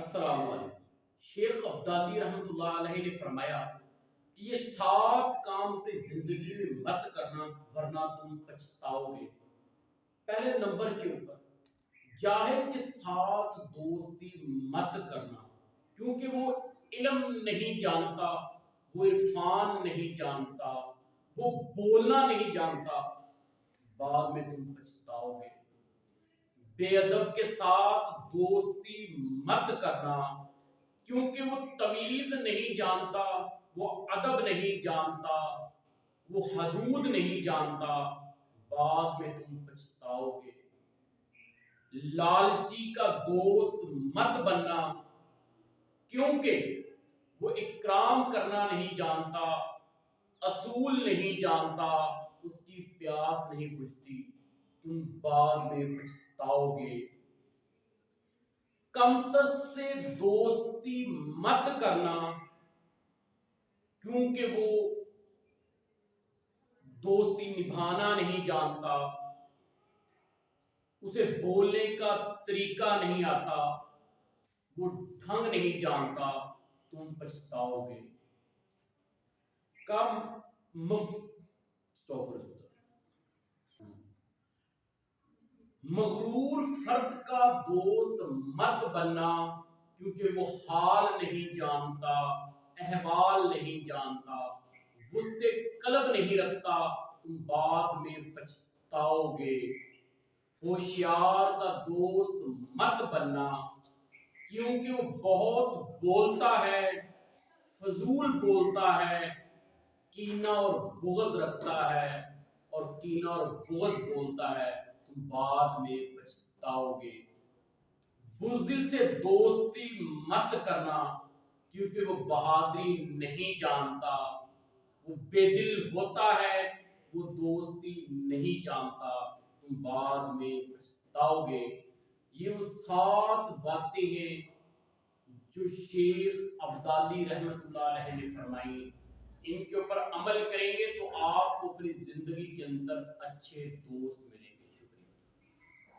अस्सलाम वालेकुम। शेख अब्दाली रहमतुल्लाह अलैहि ने फरमाया कि ये 7 काम अपनी जिंदगी में मत करना वरना तुम पछताओगे। पहले नंबर के ऊपर जाहिल के साथ दोस्ती मत करना, क्योंकि वो इल्म नहीं जानता, वो इरफान नहीं जानता, वो बोलना नहीं जानता, बाद में तुम पछताओगे। बेअदब के साथ दोस्ती मत करना, क्योंकि वो तमीज नहीं जानता, वो अदब नहीं जानता, वो हदूद नहीं जानता, बाद में तुम पछताओगे। लालची का दोस्त मत बनना, क्योंकि वो इकराम करना नहीं जानता, असूल नहीं जानता, उसकी प्यास नहीं बुझती, तुम बाद में पछताओगे। कमतर से दोस्ती मत करना, क्योंकि वो दोस्ती निभाना नहीं जानता, उसे बोलने का तरीका नहीं आता, वो ढंग नहीं जानता, तुम पछताओगे। कम मुफ स्टॉप कर मगरूर फर्द का दोस्त मत बनना, क्योंकि वो हाल नहीं जानता, अहवाल नहीं जानता, वुस्ते कलब नहीं रखता, तुम बाद में पछताओगे। होशियार का दोस्त मत बनना, क्योंकि वो बहुत बोलता है, फजूल बोलता है, कीना और बुग़्ज़ रखता है, और कीना और बुग़्ज़ बोलता है, तुम बाद में पछताओगे। बुज़दिल से दोस्ती मत करना, क्योंकि वो बहादुरी नहीं जानता, वो बेदिल होता है, वो दोस्ती नहीं जानता, तुम बाद में पछताओगे। ये वो 7 बातें हैं जो शेख अब्दाली रहमतुल्लाह अलैहि ने फरमाई। इनके ऊपर अमल करेंगे तो आपको अपनी जिंदगी के अंदर अच्छे दोस्त मिलेंगे।